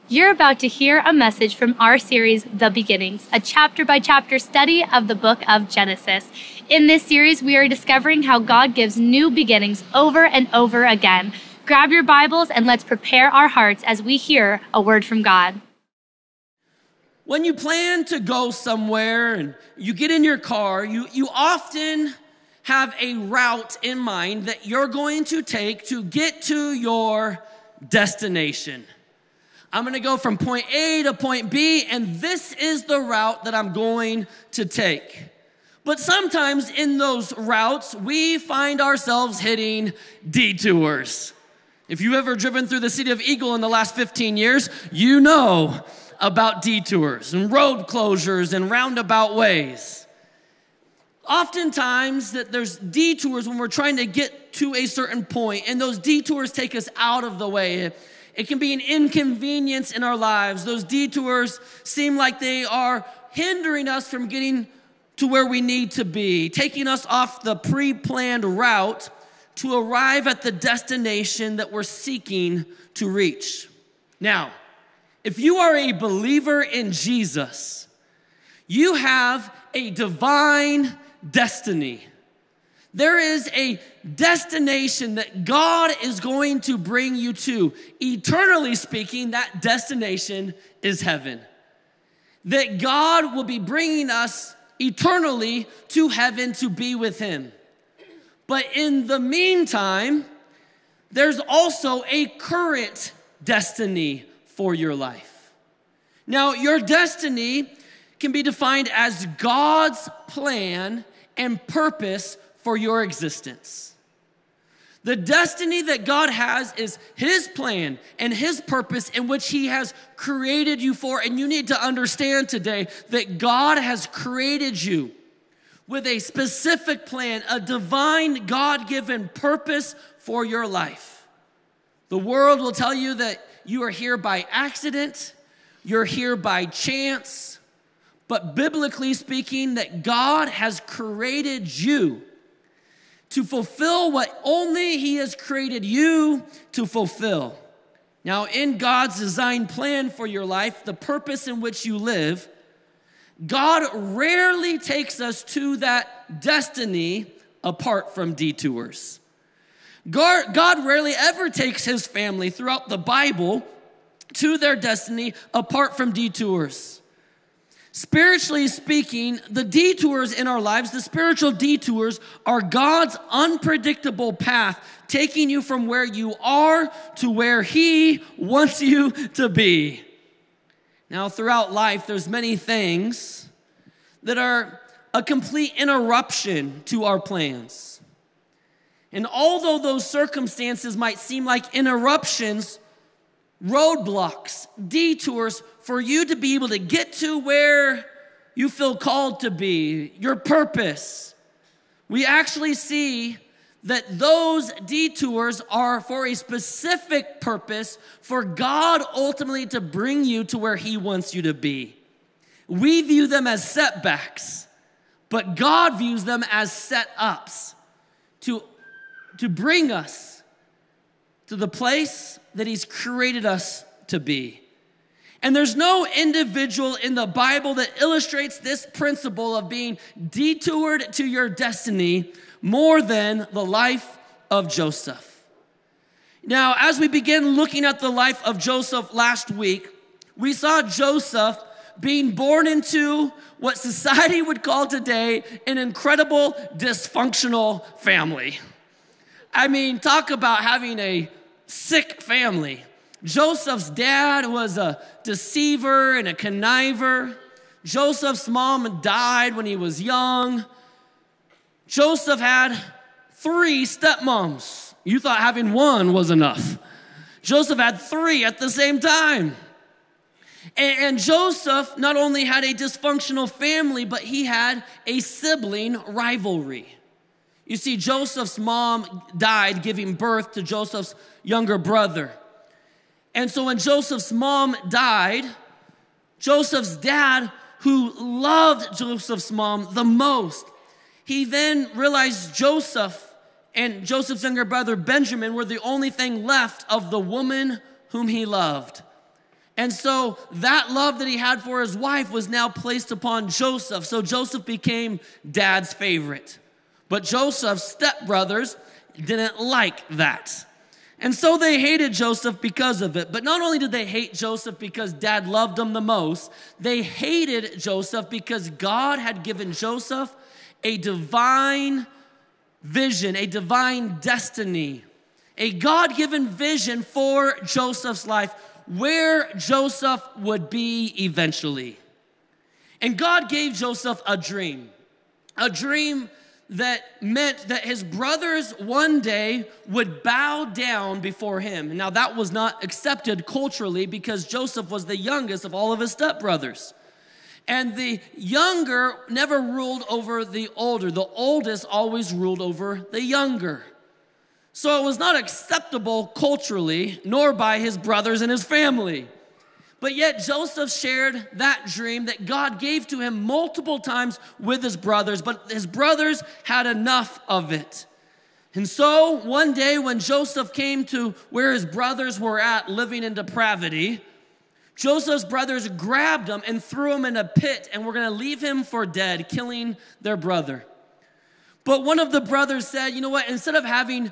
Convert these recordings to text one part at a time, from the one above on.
You're about to hear a message from our series, The Beginnings, a chapter-by-chapter study of the book of Genesis. In this series, we are discovering how God gives new beginnings over and over again. Grab your Bibles and let's prepare our hearts as we hear a word from God. When you plan to go somewhere and you get in your car, you often have a route in mind that you're going to take to get to your destination. I'm gonna go from point A to point B, and this is the route that I'm going to take. But sometimes in those routes, we find ourselves hitting detours. If you've ever driven through the city of Eagle in the last 15 years, you know about detours and road closures and roundabout ways. Oftentimes that there's detours when we're trying to get to a certain point, and those detours take us out of the way. It can be an inconvenience in our lives. Those detours seem like they are hindering us from getting to where we need to be, taking us off the pre-planned route to arrive at the destination that we're seeking to reach. Now, if you are a believer in Jesus, you have a divine destiny. There is a destination that God is going to bring you to. Eternally speaking, that destination is heaven. That God will be bringing us eternally to heaven to be with Him. But in the meantime, there's also a current destiny for your life. Now, your destiny can be defined as God's plan and purpose for your existence. The destiny that God has is His plan and His purpose in which He has created you for. And you need to understand today that God has created you with a specific plan, a divine God-given purpose for your life. The world will tell you that you are here by accident, you're here by chance, but biblically speaking, that God has created you to fulfill what only He has created you to fulfill. Now, in God's design plan for your life, the purpose in which you live, God rarely takes us to that destiny apart from detours. God rarely ever takes His family throughout the Bible to their destiny apart from detours. Spiritually speaking, the detours in our lives, the spiritual detours, are God's unpredictable path, taking you from where you are to where He wants you to be. Now, throughout life, there's many things that are a complete interruption to our plans. And although those circumstances might seem like interruptions, roadblocks, detours for you to be able to get to where you feel called to be, your purpose, we actually see that those detours are for a specific purpose for God ultimately to bring you to where He wants you to be. We view them as setbacks, but God views them as set-ups to bring us to the place that He's created us to be. And there's no individual in the Bible that illustrates this principle of being detoured to your destiny more than the life of Joseph. Now, as we begin looking at the life of Joseph last week, we saw Joseph being born into what society would call today an incredible dysfunctional family. I mean, talk about having a sick family. Joseph's dad was a deceiver and a conniver. Joseph's mom died when he was young. Joseph had 3 stepmoms. You thought having one was enough. Joseph had 3 at the same time. And Joseph not only had a dysfunctional family, but he had a sibling rivalry. You see, Joseph's mom died giving birth to Joseph's younger brother. And so when Joseph's mom died, Joseph's dad, who loved Joseph's mom the most, he then realized Joseph and Joseph's younger brother Benjamin were the only thing left of the woman whom he loved. And so that love that he had for his wife was now placed upon Joseph. So Joseph became dad's favorite. But Joseph's stepbrothers didn't like that. And so they hated Joseph because of it. But not only did they hate Joseph because dad loved him the most, they hated Joseph because God had given Joseph a divine vision, a divine destiny, a God-given vision for Joseph's life, where Joseph would be eventually. And God gave Joseph a dream that meant that his brothers one day would bow down before him. Now that was not accepted culturally because Joseph was the youngest of all of his stepbrothers. And the younger never ruled over the older. The oldest always ruled over the younger. So it was not acceptable culturally, nor by his brothers and his family. But yet Joseph shared that dream that God gave to him multiple times with his brothers, but his brothers had enough of it. And so one day when Joseph came to where his brothers were at living in depravity, Joseph's brothers grabbed him and threw him in a pit and were going to leave him for dead, killing their brother. But one of the brothers said, you know what, instead of having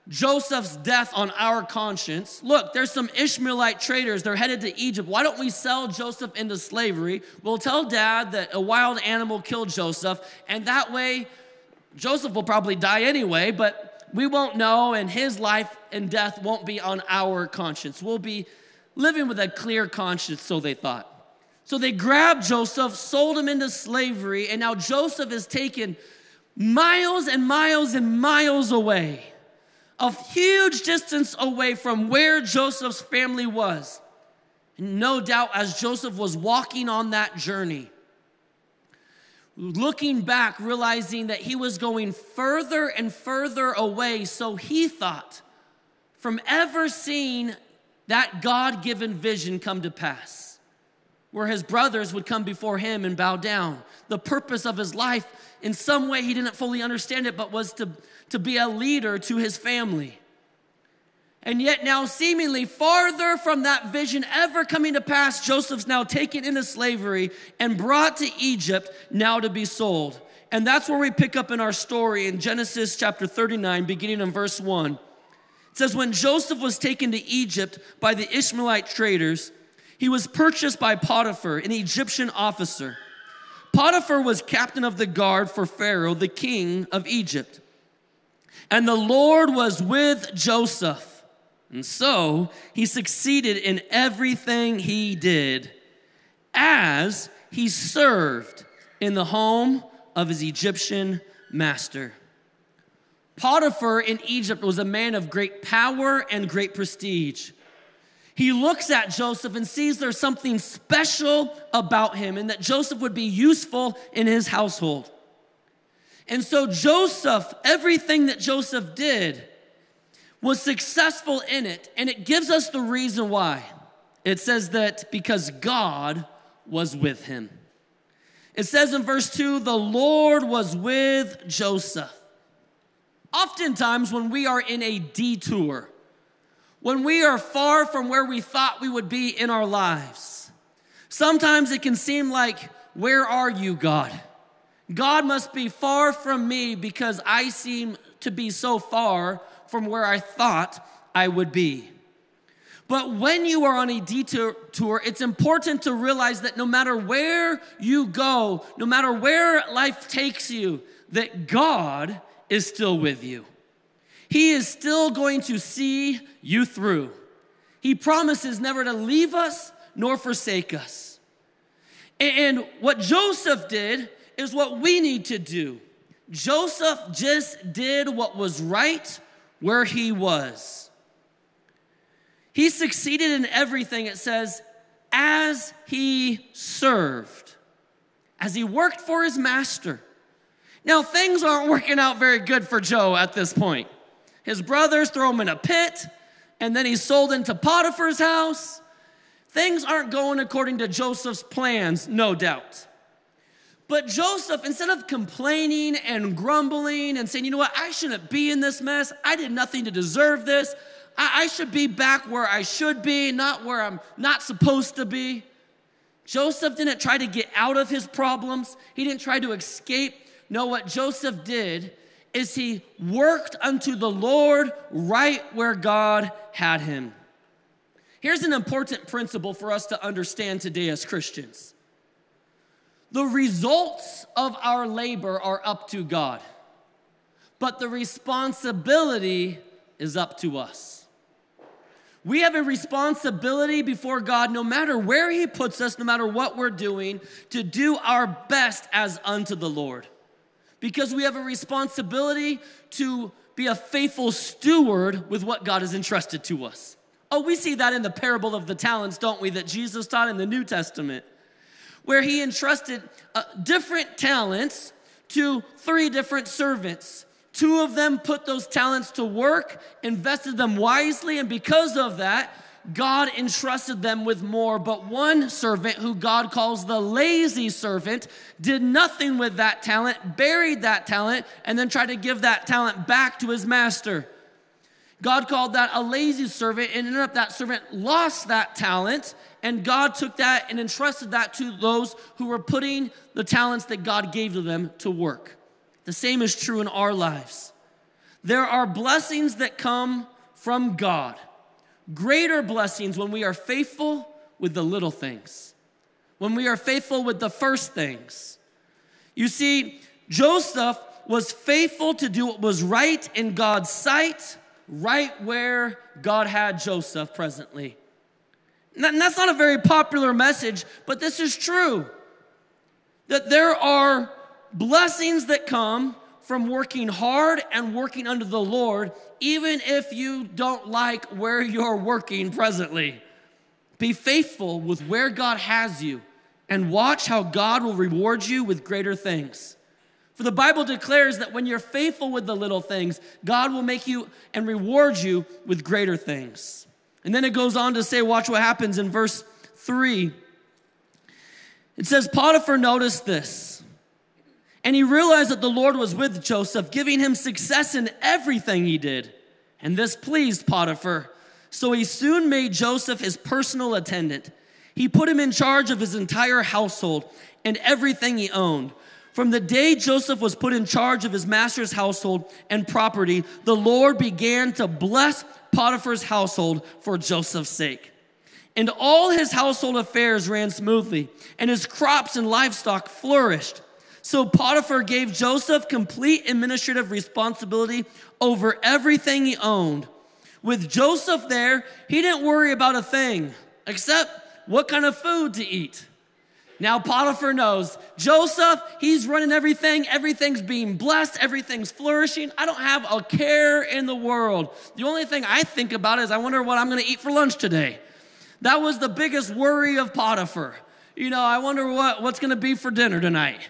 Joseph's death on our conscience, look, there's some Ishmaelite traders, they're headed to Egypt. Why don't we sell Joseph into slavery? We'll tell dad that a wild animal killed Joseph, and that way Joseph will probably die anyway, but we won't know, and his life and death won't be on our conscience. We'll be living with a clear conscience, so they thought. So they grabbed Joseph, sold him into slavery, and now Joseph is taken miles and miles and miles away, a huge distance away from where Joseph's family was. And no doubt as Joseph was walking on that journey, looking back, realizing that he was going further and further away, so he thought, from ever seeing that God-given vision come to pass, where his brothers would come before him and bow down. The purpose of his life, in some way he didn't fully understand it, but was to be a leader to his family. And yet now seemingly farther from that vision ever coming to pass, Joseph's now taken into slavery and brought to Egypt now to be sold. And that's where we pick up in our story in Genesis chapter 39, beginning in verse 1. It says, when Joseph was taken to Egypt by the Ishmaelite traders, he was purchased by Potiphar, an Egyptian officer. Potiphar was captain of the guard for Pharaoh, the king of Egypt. And the Lord was with Joseph. And so he succeeded in everything he did as he served in the home of his Egyptian master. Potiphar in Egypt was a man of great power and great prestige. He looks at Joseph and sees there's something special about him and that Joseph would be useful in his household. And so Joseph, everything that Joseph did was successful in it, and it gives us the reason why. It says that because God was with him. It says in verse 2, the Lord was with Joseph. Oftentimes when we are in a detour, when we are far from where we thought we would be in our lives, sometimes it can seem like, where are you, God? God must be far from me because I seem to be so far from where I thought I would be. But when you are on a detour, it's important to realize that no matter where you go, no matter where life takes you, that God is still with you. He is still going to see you through. He promises never to leave us nor forsake us. And what Joseph did is what we need to do. Joseph just did what was right where he was. He succeeded in everything, it says, as he served, as he worked for his master. Now, things aren't working out very good for Joe at this point. His brothers throw him in a pit, and then he's sold into Potiphar's house. Things aren't going according to Joseph's plans, no doubt. But Joseph, instead of complaining and grumbling and saying, you know what, I shouldn't be in this mess. I did nothing to deserve this. I should be back where I should be, not where I'm not supposed to be. Joseph didn't try to get out of his problems. He didn't try to escape. No, what Joseph did is he worked unto the Lord right where God had him. Here's an important principle for us to understand today as Christians. The results of our labor are up to God, but the responsibility is up to us. We have a responsibility before God, no matter where he puts us, no matter what we're doing, to do our best as unto the Lord. Because we have a responsibility to be a faithful steward with what God has entrusted to us. Oh, we see that in the parable of the talents, don't we, that Jesus taught in the New Testament, where he entrusted different talents to 3 different servants. 2 of them put those talents to work, invested them wisely, and because of that, God entrusted them with more. But one servant, who God calls the lazy servant, did nothing with that talent, buried that talent, and then tried to give that talent back to his master. God called that a lazy servant, and ended up that servant lost that talent, and God took that and entrusted that to those who were putting the talents that God gave to them to work. The same is true in our lives. There are blessings that come from God. Greater blessings when we are faithful with the little things. When we are faithful with the first things. You see, Joseph was faithful to do what was right in God's sight, right where God had Joseph presently. And that's not a very popular message, but this is true. That there are blessings that come from working hard and working under the Lord, even if you don't like where you're working presently. Be faithful with where God has you and watch how God will reward you with greater things. For the Bible declares that when you're faithful with the little things, God will make you and reward you with greater things. And then it goes on to say, watch what happens in verse 3. It says, Potiphar noticed this. And he realized that the Lord was with Joseph, giving him success in everything he did. And this pleased Potiphar. So he soon made Joseph his personal attendant. He put him in charge of his entire household and everything he owned. From the day Joseph was put in charge of his master's household and property, the Lord began to bless Potiphar's household for Joseph's sake. And all his household affairs ran smoothly, and his crops and livestock flourished. So Potiphar gave Joseph complete administrative responsibility over everything he owned. With Joseph there, he didn't worry about a thing except what kind of food to eat. Now Potiphar knows, Joseph, he's running everything. Everything's being blessed. Everything's flourishing. I don't have a care in the world. The only thing I think about is I wonder what I'm going to eat for lunch today. That was the biggest worry of Potiphar. I wonder what's going to be for dinner tonight.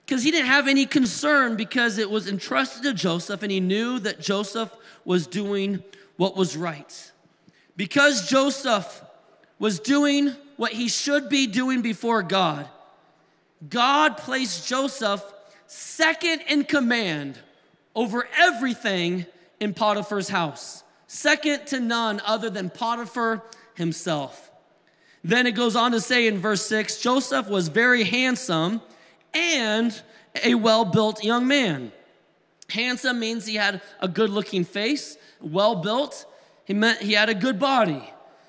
Because he didn't have any concern because it was entrusted to Joseph and he knew that Joseph was doing what was right. Because Joseph was doing what he should be doing before God, God placed Joseph second in command over everything in Potiphar's house. Second to none other than Potiphar himself. Then it goes on to say in verse 6, Joseph was very handsome and a well-built young man. Handsome means he had a good-looking face. Well-built, he meant he had a good body.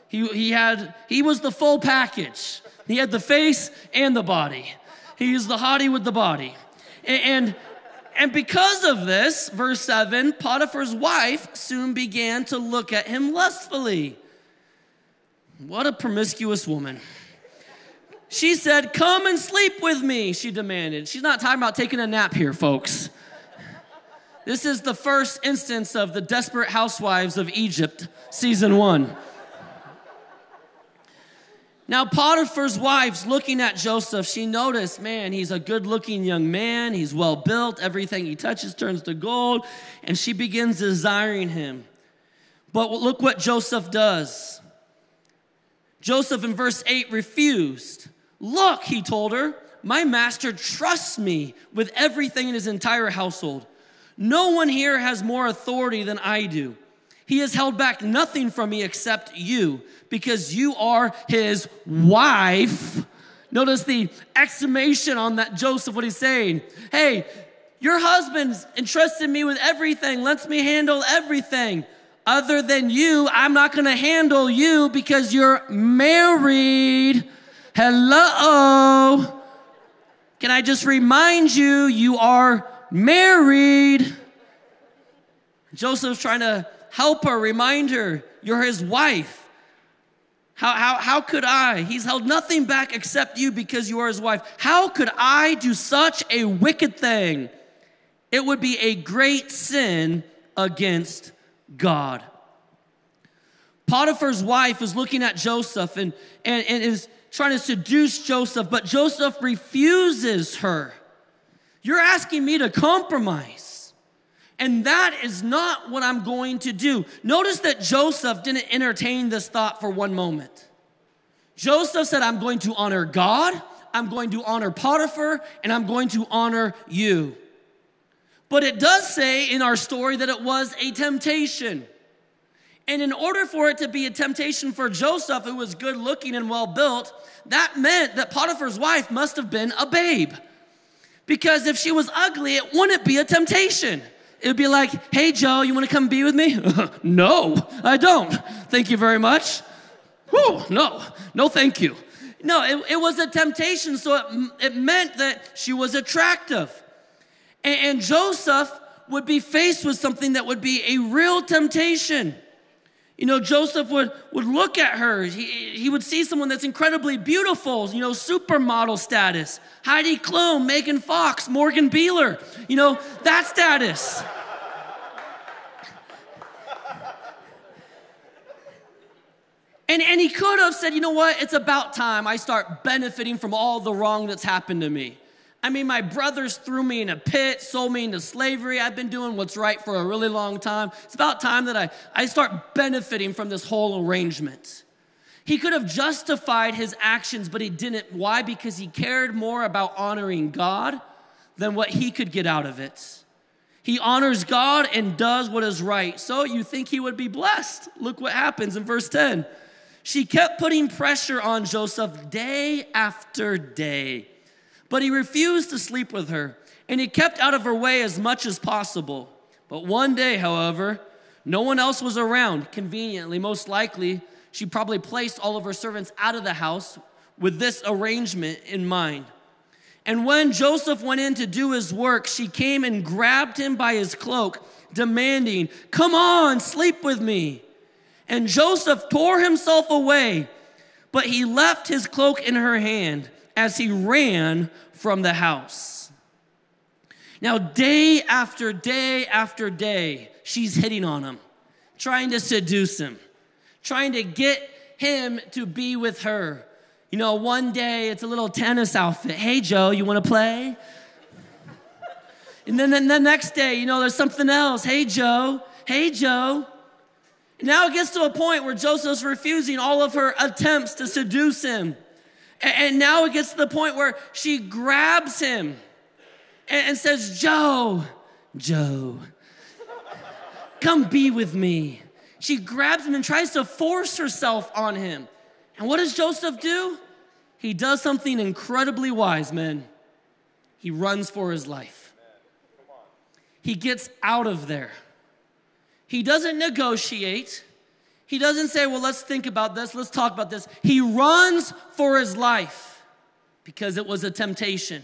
He was the full package. He had the face and the body. He was the hottie with the body. And because of this, verse 7, Potiphar's wife soon began to look at him lustfully. What a promiscuous woman. She said, "Come and sleep with me," she demanded. She's not talking about taking a nap here, folks. This is the first instance of the Desperate Housewives of Egypt, season 1. Now, Potiphar's wife's looking at Joseph. She noticed, man, he's a good-looking young man. He's well-built. Everything he touches turns to gold. And she begins desiring him. But look what Joseph does. Joseph, in verse 8, refused. "Look," he told her, "my master trusts me with everything in his entire household. No one here has more authority than I do. He has held back nothing from me except you, because you are his wife. Notice the exclamation on that Joseph, what he's saying. Hey, your husband's entrusted me with everything, lets me handle everything. Other than you, I'm not gonna handle you because you're married. Hello. Can I just remind you, you are married. Joseph's trying to help her, remind her, you're his wife. How could I? He's held nothing back except you because you are his wife. How could I do such a wicked thing? It would be a great sin against God. Potiphar's wife is looking at Joseph and is trying to seduce Joseph, but Joseph refuses her. You're asking me to compromise, and that is not what I'm going to do. Notice that Joseph didn't entertain this thought for one moment. Joseph said, I'm going to honor God, I'm going to honor Potiphar, and I'm going to honor you. But it does say in our story that it was a temptation. And in order for it to be a temptation for Joseph, who was good looking and well built, that meant that Potiphar's wife must have been a babe. Because if she was ugly, it wouldn't be a temptation. It would be like, hey, Joe, you want to come be with me? No, I don't. Thank you very much. Whew, no, thank you. No, it was a temptation, so it meant that she was attractive. And Joseph would be faced with something that would be a real temptation. You know, Joseph would look at her. He would see someone that's incredibly beautiful, you know, supermodel status. Heidi Klum, Megan Fox, Morgan Beeler, you know, that status. And he could have said, you know what, it's about time I start benefiting from all the wrong that's happened to me. I mean, my brothers threw me in a pit, sold me into slavery. I've been doing what's right for a really long time. It's about time that I start benefiting from this whole arrangement. He could have justified his actions, but he didn't. Why? Because he cared more about honoring God than what he could get out of it. He honors God and does what is right. So you think he would be blessed. Look what happens in verse 10. She kept putting pressure on Joseph day after day. But he refused to sleep with her, and he kept out of her way as much as possible. But one day, however, no one else was around. Conveniently, most likely, she probably placed all of her servants out of the house with this arrangement in mind. And when Joseph went in to do his work, she came and grabbed him by his cloak, demanding, "Come on, sleep with me." And Joseph tore himself away, but he left his cloak in her hand as he ran from the house. Now, day after day after day, she's hitting on him, trying to seduce him, trying to get him to be with her. You know, one day it's a little tennis outfit. Hey, Joe, you want to play? And then the next day, you know, there's something else. Hey, Joe. Hey, Joe. And now it gets to a point where Joseph's refusing all of her attempts to seduce him. And now it gets to the point where she grabs him and says, Joe, come be with me. She grabs him and tries to force herself on him. And what does Joseph do? He does something incredibly wise, man. He runs for his life. He gets out of there. He doesn't negotiate. He doesn't say, well, let's think about this. Let's talk about this. He runs for his life because it was a temptation.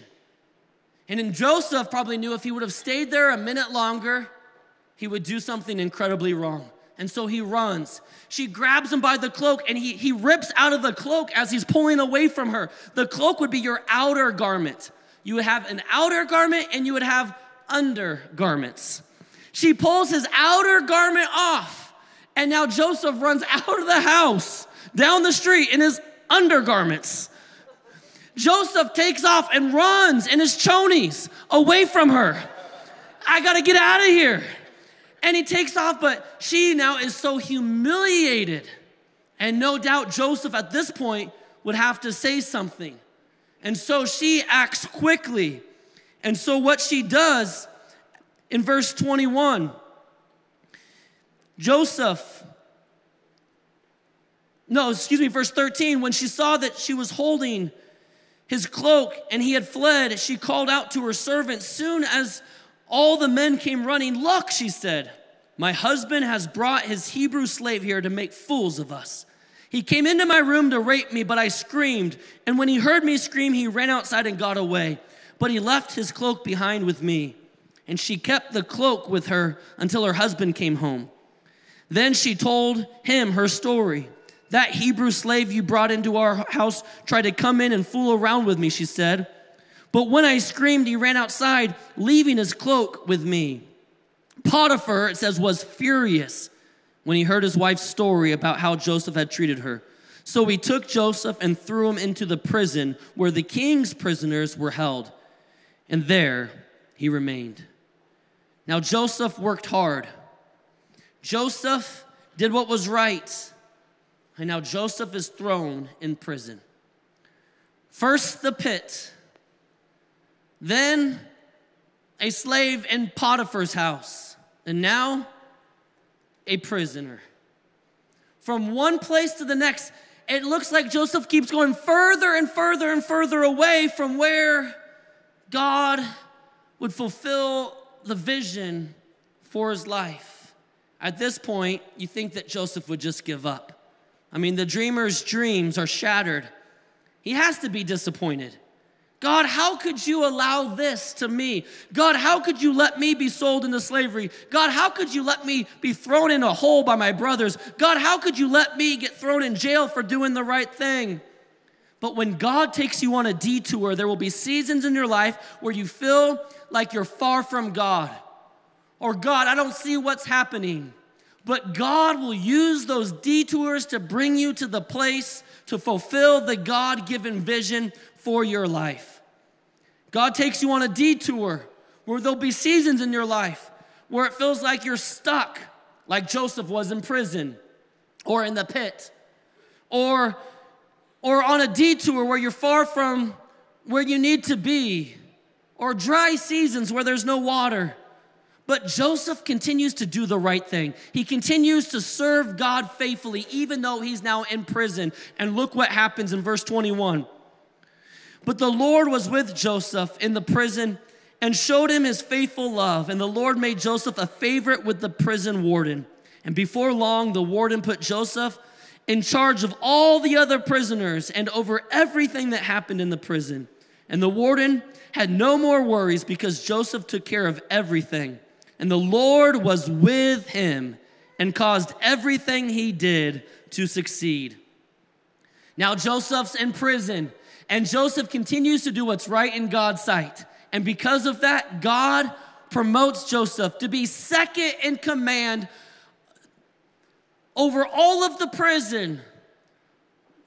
And then Joseph probably knew if he would have stayed there a minute longer, he would do something incredibly wrong. And so he runs. She grabs him by the cloak, and he rips out of the cloak as he's pulling away from her. The cloak would be your outer garment. You would have an outer garment, and you would have undergarments. She pulls his outer garment off. And now Joseph runs out of the house, down the street in his undergarments. Joseph takes off and runs in his chonies away from her. I gotta get out of here. And he takes off, but she now is so humiliated. And no doubt Joseph at this point would have to say something. And so she acts quickly. And so what she does in verse 21, Verse 13, when she saw that she was holding his cloak and he had fled, she called out to her servant. Soon as all the men came running, "Look," she said, "my husband has brought his Hebrew slave here to make fools of us. He came into my room to rape me, but I screamed. And when he heard me scream, he ran outside and got away. But he left his cloak behind with me." And she kept the cloak with her until her husband came home. Then she told him her story. "That Hebrew slave you brought into our house tried to come in and fool around with me," she said. "But when I screamed, he ran outside, leaving his cloak with me." Potiphar, it says, was furious when he heard his wife's story about how Joseph had treated her. So he took Joseph and threw him into the prison where the king's prisoners were held. And there he remained. Now Joseph worked hard. Joseph did what was right. And now Joseph is thrown in prison. First the pit, then a slave in Potiphar's house, and now a prisoner. From one place to the next, it looks like Joseph keeps going further and further and further away from where God would fulfill the vision for his life. At this point, you think that Joseph would just give up. I mean, the dreamer's dreams are shattered. He has to be disappointed. God, how could you allow this to me? God, how could you let me be sold into slavery? God, how could you let me be thrown in a hole by my brothers? God, how could you let me get thrown in jail for doing the right thing? But when God takes you on a detour, there will be seasons in your life where you feel like you're far from God. Or, God, I don't see what's happening. But God will use those detours to bring you to the place to fulfill the God-given vision for your life. God takes you on a detour where there'll be seasons in your life where it feels like you're stuck, like Joseph was in prison or in the pit, or on a detour where you're far from where you need to be, or dry seasons where there's no water. But Joseph continues to do the right thing. He continues to serve God faithfully, even though he's now in prison. And look what happens in verse 21. But the Lord was with Joseph in the prison and showed him his faithful love. And the Lord made Joseph a favorite with the prison warden. And before long, the warden put Joseph in charge of all the other prisoners and over everything that happened in the prison. And the warden had no more worries because Joseph took care of everything. And the Lord was with him and caused everything he did to succeed. Now Joseph's in prison, and Joseph continues to do what's right in God's sight. And because of that, God promotes Joseph to be second in command over all of the prison,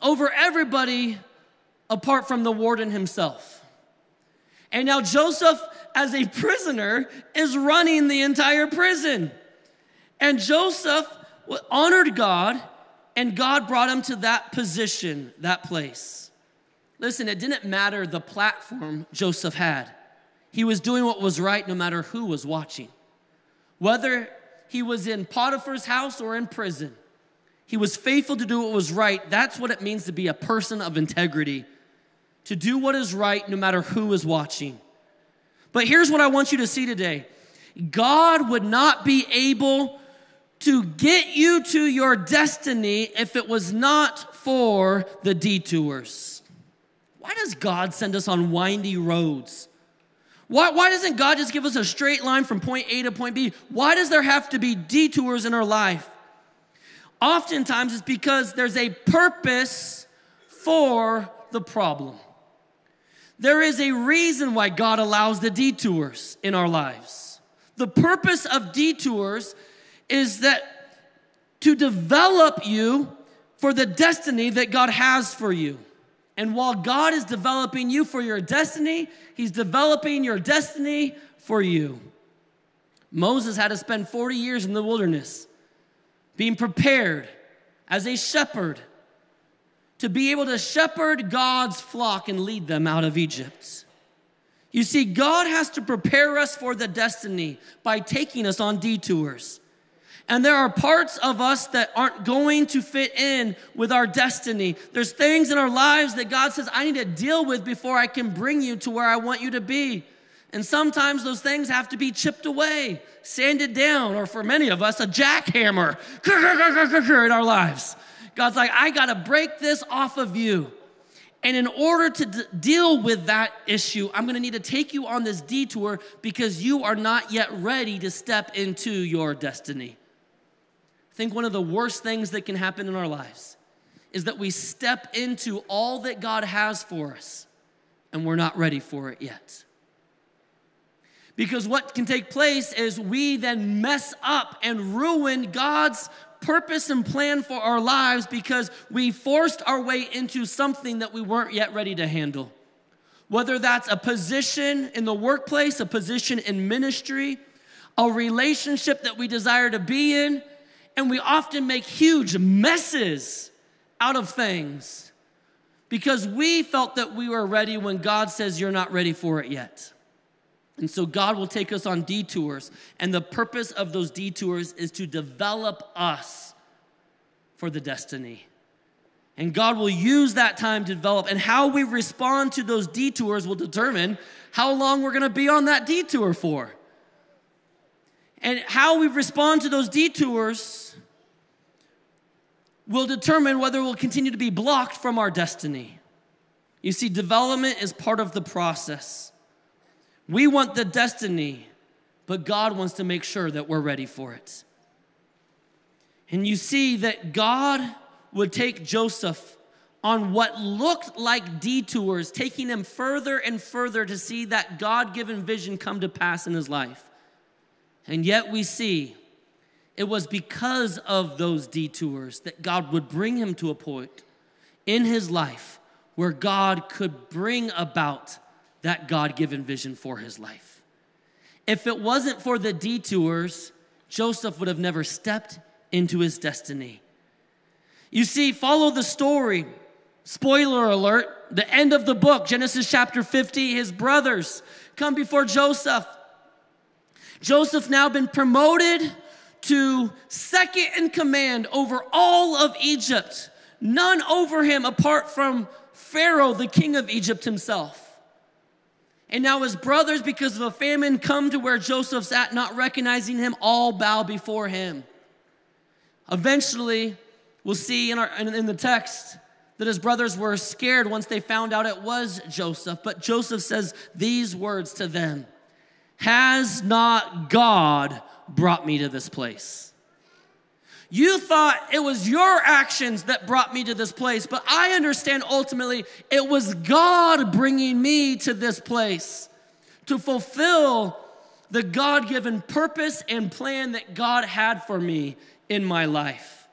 over everybody apart from the warden himself. And now Joseph, as a prisoner, is running the entire prison. And Joseph honored God, and God brought him to that position, that place. Listen, it didn't matter the platform Joseph had. He was doing what was right no matter who was watching. Whether he was in Potiphar's house or in prison, he was faithful to do what was right. That's what it means to be a person of integrity, to do what is right no matter who is watching. But here's what I want you to see today. God would not be able to get you to your destiny if it was not for the detours. Why does God send us on windy roads? Why doesn't God just give us a straight line from point A to point B? Why does there have to be detours in our life? Oftentimes it's because there's a purpose for the problem. There is a reason why God allows the detours in our lives. The purpose of detours is that to develop you for the destiny that God has for you. And while God is developing you for your destiny, he's developing your destiny for you. Moses had to spend 40 years in the wilderness being prepared as a shepherd to be able to shepherd God's flock and lead them out of Egypt. You see, God has to prepare us for the destiny by taking us on detours. And there are parts of us that aren't going to fit in with our destiny. There's things in our lives that God says, I need to deal with before I can bring you to where I want you to be. And sometimes those things have to be chipped away, sanded down, or for many of us, a jackhammer in our lives. God's like, I got to break this off of you. And in order to deal with that issue, I'm going to need to take you on this detour because you are not yet ready to step into your destiny. I think one of the worst things that can happen in our lives is that we step into all that God has for us and we're not ready for it yet. Because what can take place is we then mess up and ruin God's purpose and plan for our lives because we forced our way into something that we weren't yet ready to handle. Whether that's a position in the workplace, a position in ministry, a relationship that we desire to be in, and we often make huge messes out of things because we felt that we were ready when God says you're not ready for it yet. And so God will take us on detours, and the purpose of those detours is to develop us for the destiny. And God will use that time to develop, and how we respond to those detours will determine how long we're going to be on that detour for. And how we respond to those detours will determine whether we'll continue to be blocked from our destiny. You see, development is part of the process. We want the destiny, but God wants to make sure that we're ready for it. And you see that God would take Joseph on what looked like detours, taking him further and further to see that God-given vision come to pass in his life. And yet we see it was because of those detours that God would bring him to a point in his life where God could bring about that God-given vision for his life. If it wasn't for the detours, Joseph would have never stepped into his destiny. You see, follow the story. Spoiler alert, the end of the book, Genesis chapter 50, his brothers come before Joseph. Joseph now been promoted to second in command over all of Egypt. None over him apart from Pharaoh, the king of Egypt himself. And now his brothers, because of a famine, come to where Joseph's at, not recognizing him, all bow before him. Eventually, we'll see in the text that his brothers were scared once they found out it was Joseph. But Joseph says these words to them: "Has not God brought me to this place? You thought it was your actions that brought me to this place, but I understand ultimately it was God bringing me to this place to fulfill the God-given purpose and plan that God had for me in my life."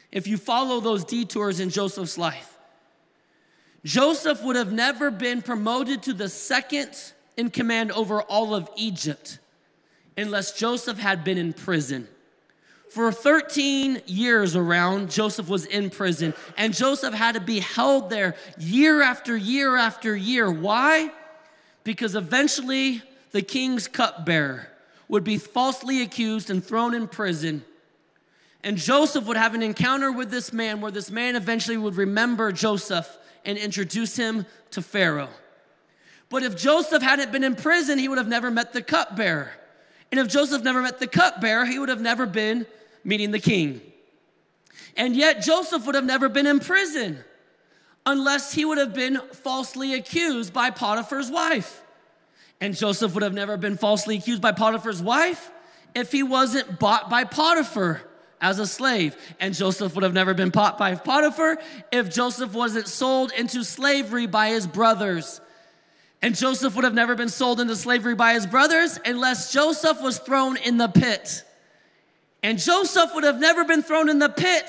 If you follow those detours in Joseph's life, Joseph would have never been promoted to the second in command over all of Egypt unless Joseph had been in prison. For 13 years around, Joseph was in prison, and Joseph had to be held there year after year after year. Why? Because eventually the king's cupbearer would be falsely accused and thrown in prison. And Joseph would have an encounter with this man where this man eventually would remember Joseph and introduce him to Pharaoh. But if Joseph hadn't been in prison, he would have never met the cupbearer. And if Joseph never met the cupbearer, he would have never been meeting the king. And yet Joseph would have never been in prison unless he would have been falsely accused by Potiphar's wife. And Joseph would have never been falsely accused by Potiphar's wife if he wasn't bought by Potiphar as a slave. And Joseph would have never been bought by Potiphar if Joseph wasn't sold into slavery by his brothers. And Joseph would have never been sold into slavery by his brothers unless Joseph was thrown in the pit. And Joseph would have never been thrown in the pit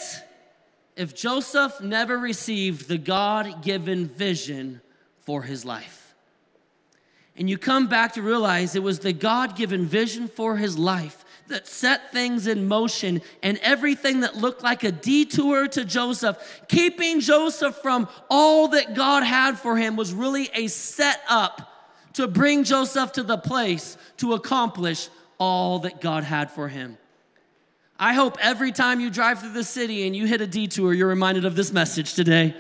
if Joseph never received the God-given vision for his life. And you come back to realize it was the God-given vision for his life that set things in motion, and everything that looked like a detour to Joseph, keeping Joseph from all that God had for him, was really a setup to bring Joseph to the place to accomplish all that God had for him. I hope every time you drive through the city and you hit a detour, you're reminded of this message today.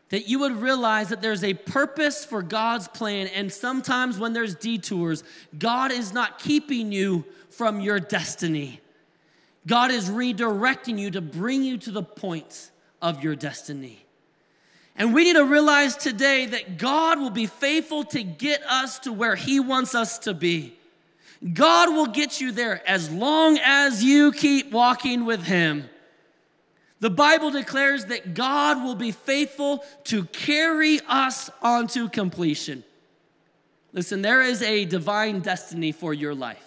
That you would realize that there's a purpose for God's plan, and sometimes when there's detours, God is not keeping you from your destiny. God is redirecting you to bring you to the point of your destiny. And we need to realize today that God will be faithful to get us to where He wants us to be. God will get you there as long as you keep walking with Him. The Bible declares that God will be faithful to carry us onto completion. Listen, there is a divine destiny for your life.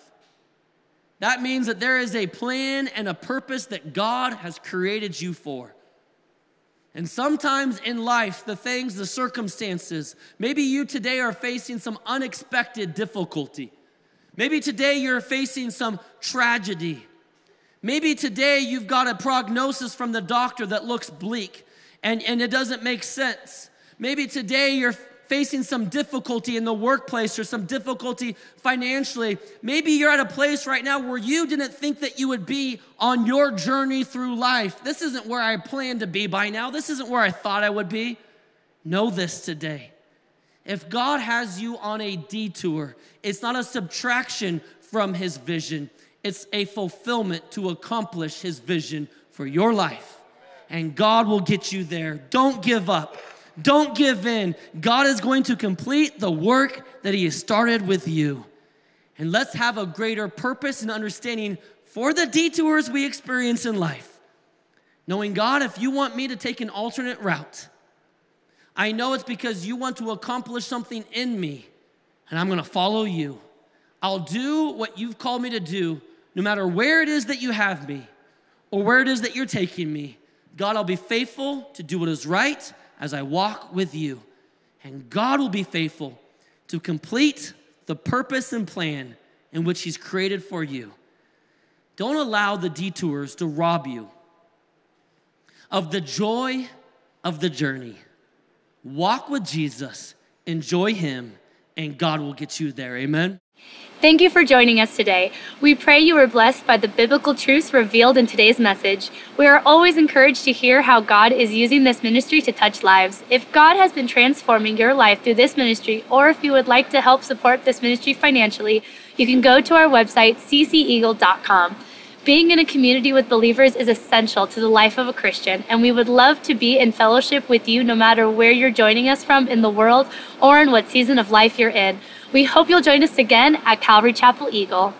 That means that there is a plan and a purpose that God has created you for. And sometimes in life, the things, the circumstances, maybe you today are facing some unexpected difficulty. Maybe today you're facing some tragedy. Maybe today you've got a prognosis from the doctor that looks bleak and it doesn't make sense. Maybe today you're facing some difficulty in the workplace or some difficulty financially. Maybe you're at a place right now where you didn't think that you would be on your journey through life. This isn't where I planned to be by now. This isn't where I thought I would be. Know this today. If God has you on a detour, it's not a subtraction from His vision. It's a fulfillment to accomplish His vision for your life. And God will get you there. Don't give up. Don't give in. God is going to complete the work that He has started with you. And let's have a greater purpose and understanding for the detours we experience in life. Knowing, God, if you want me to take an alternate route, I know it's because you want to accomplish something in me, and I'm going to follow you. I'll do what you've called me to do, no matter where it is that you have me or where it is that you're taking me. God, I'll be faithful to do what is right as I walk with you. And God will be faithful to complete the purpose and plan in which He's created for you. Don't allow the detours to rob you of the joy of the journey. Walk with Jesus, enjoy Him, and God will get you there. Amen. Thank you for joining us today. We pray you were blessed by the biblical truths revealed in today's message. We are always encouraged to hear how God is using this ministry to touch lives. If God has been transforming your life through this ministry, or if you would like to help support this ministry financially, you can go to our website, cceagle.com. Being in a community with believers is essential to the life of a Christian, and we would love to be in fellowship with you no matter where you're joining us from in the world or in what season of life you're in. We hope you'll join us again at Calvary Chapel Eagle.